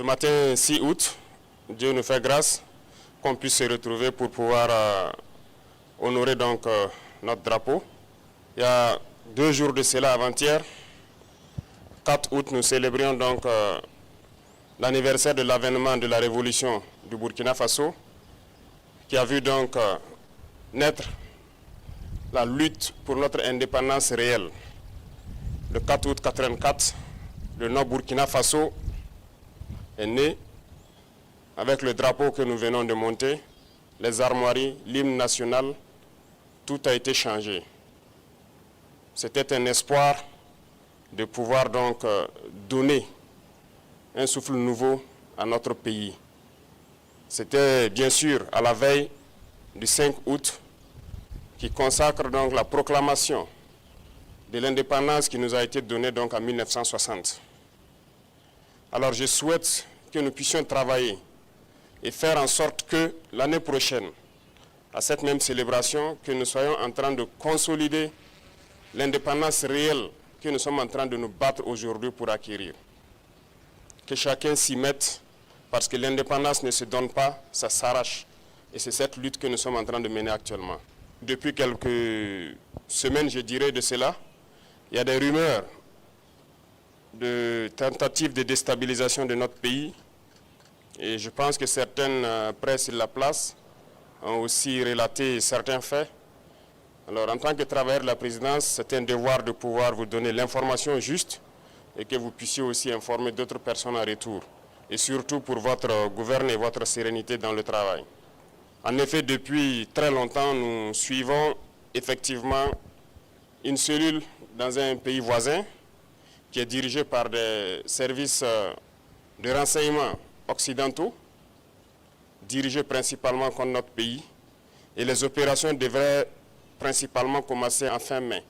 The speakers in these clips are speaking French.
Ce matin 6 août, Dieu nous fait grâce qu'on puisse se retrouver pour pouvoir honorer donc notre drapeau. Il y a 2 jours de cela, avant-hier, 4 août, nous célébrions donc l'anniversaire de l'avènement de la révolution du Burkina Faso, qui a vu donc naître la lutte pour notre indépendance réelle. Le 4 août 1984, le Nord Burkina Faso est né avec le drapeau que nous venons de monter, les armoiries, l'hymne national, tout a été changé. C'était un espoir de pouvoir donc donner un souffle nouveau à notre pays. C'était bien sûr à la veille du 5 août qui consacre donc la proclamation de l'indépendance qui nous a été donnée donc en 1960. Alors je souhaite que nous puissions travailler et faire en sorte que l'année prochaine, à cette même célébration, que nous soyons en train de consolider l'indépendance réelle que nous sommes en train de nous battre aujourd'hui pour acquérir. Que chacun s'y mette, parce que l'indépendance ne se donne pas, ça s'arrache. Et c'est cette lutte que nous sommes en train de mener actuellement. Depuis quelques semaines, je dirais de cela, il y a des rumeurs de tentatives de déstabilisation de notre pays. Et je pense que certaines presses sur la place ont aussi relaté certains faits. Alors, en tant que travailleur de la présidence, c'est un devoir de pouvoir vous donner l'information juste et que vous puissiez aussi informer d'autres personnes en retour. Et surtout pour votre gouvernement et votre sérénité dans le travail. En effet, depuis très longtemps, nous suivons effectivement une cellule dans un pays voisin qui est dirigée par des services de renseignement occidentaux, dirigés principalement contre notre pays. Et les opérations devraient principalement commencer en fin mai.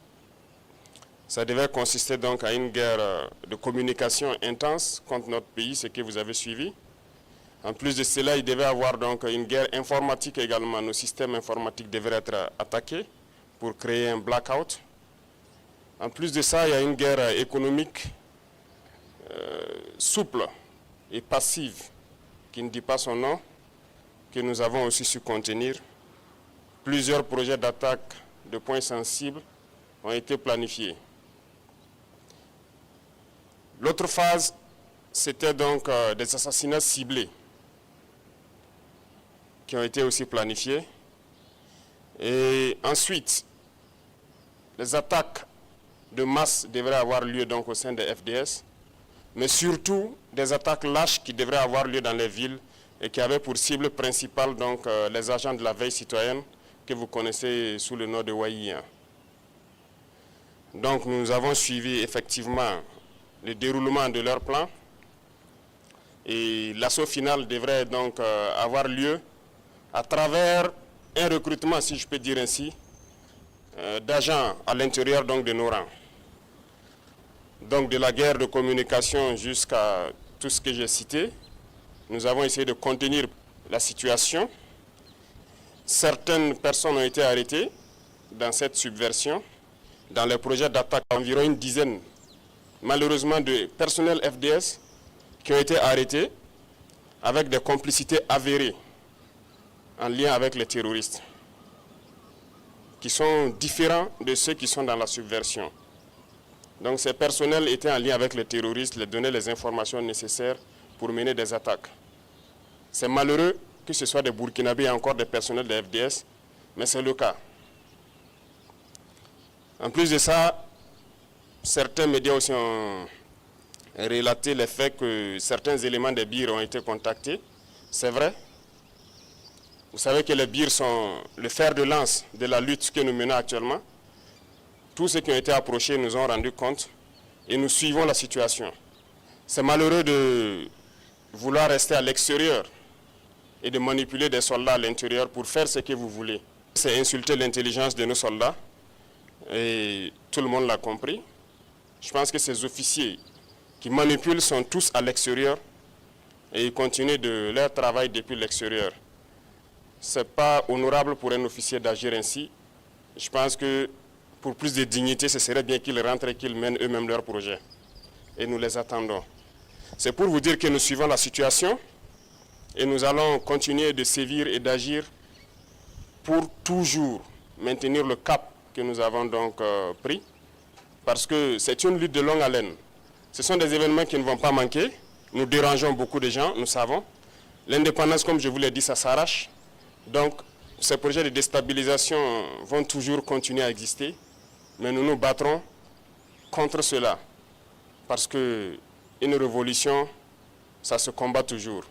Ça devait consister donc à une guerre de communication intense contre notre pays, ce que vous avez suivi. En plus de cela, il devait y avoir donc une guerre informatique également. Nos systèmes informatiques devraient être attaqués pour créer un blackout. En plus de ça, il y a une guerre économique souple et passive, qui ne dit pas son nom, que nous avons aussi su contenir. Plusieurs projets d'attaque de points sensibles ont été planifiés. L'autre phase, c'était donc des assassinats ciblés qui ont été aussi planifiés. Et ensuite, les attaques de masse devraient avoir lieu donc au sein des FDS, mais surtout des attaques lâches qui devraient avoir lieu dans les villes et qui avaient pour cible principale donc les agents de la veille citoyenne que vous connaissez sous le nom de Waïa. Donc nous avons suivi effectivement le déroulement de leur plan et l'assaut final devrait donc avoir lieu à travers un recrutement, si je peux dire ainsi, d'agents à l'intérieur donc de nos rangs. Donc de la guerre de communication jusqu'à tout ce que j'ai cité, nous avons essayé de contenir la situation. Certaines personnes ont été arrêtées dans cette subversion. Dans les projets d'attaque, environ une dizaine, malheureusement, de personnels FDS qui ont été arrêtés avec des complicités avérées en lien avec les terroristes, qui sont différents de ceux qui sont dans la subversion. Donc ces personnels étaient en lien avec les terroristes, les donnaient les informations nécessaires pour mener des attaques. C'est malheureux que ce soit des Burkinabés et encore des personnels de FDS, mais c'est le cas. En plus de ça, certains médias aussi ont relaté le fait que certains éléments des BIR ont été contactés. C'est vrai. Vous savez que les BIR sont le fer de lance de la lutte que nous menons actuellement. Tous ceux qui ont été approchés nous ont rendu compte et nous suivons la situation. C'est malheureux de vouloir rester à l'extérieur et de manipuler des soldats à l'intérieur pour faire ce que vous voulez. C'est insulter l'intelligence de nos soldats et tout le monde l'a compris. Je pense que ces officiers qui manipulent sont tous à l'extérieur et ils continuent de leur travail depuis l'extérieur. Ce n'est pas honorable pour un officier d'agir ainsi. Je pense que pour plus de dignité, ce serait bien qu'ils rentrent et qu'ils mènent eux-mêmes leur projet. Et nous les attendons. C'est pour vous dire que nous suivons la situation et nous allons continuer de sévir et d'agir pour toujours maintenir le cap que nous avons donc pris, parce que c'est une lutte de longue haleine. Ce sont des événements qui ne vont pas manquer. Nous dérangeons beaucoup de gens, nous savons. L'indépendance, comme je vous l'ai dit, ça s'arrache. Donc, ces projets de déstabilisation vont toujours continuer à exister, mais nous nous battrons contre cela, parce qu'une révolution, ça se combat toujours.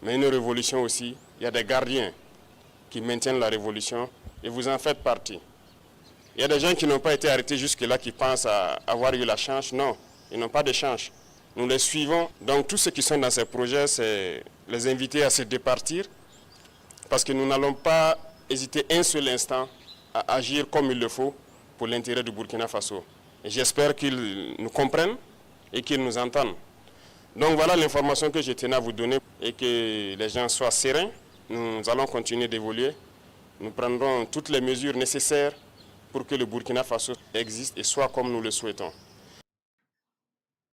Mais une révolution aussi, il y a des gardiens qui maintiennent la révolution, et vous en faites partie. Il y a des gens qui n'ont pas été arrêtés jusque-là, qui pensent avoir eu la chance. Non, ils n'ont pas de chance. Nous les suivons. Donc tous ceux qui sont dans ces projets, c'est les inviter à se départir, parce que nous n'allons pas hésiter un seul instant à agir comme il le faut pour l'intérêt du Burkina Faso. Et j'espère qu'ils nous comprennent et qu'ils nous entendent. Donc voilà l'information que je tenais à vous donner, et que les gens soient sereins. Nous allons continuer d'évoluer. Nous prendrons toutes les mesures nécessaires pour que le Burkina Faso existe et soit comme nous le souhaitons.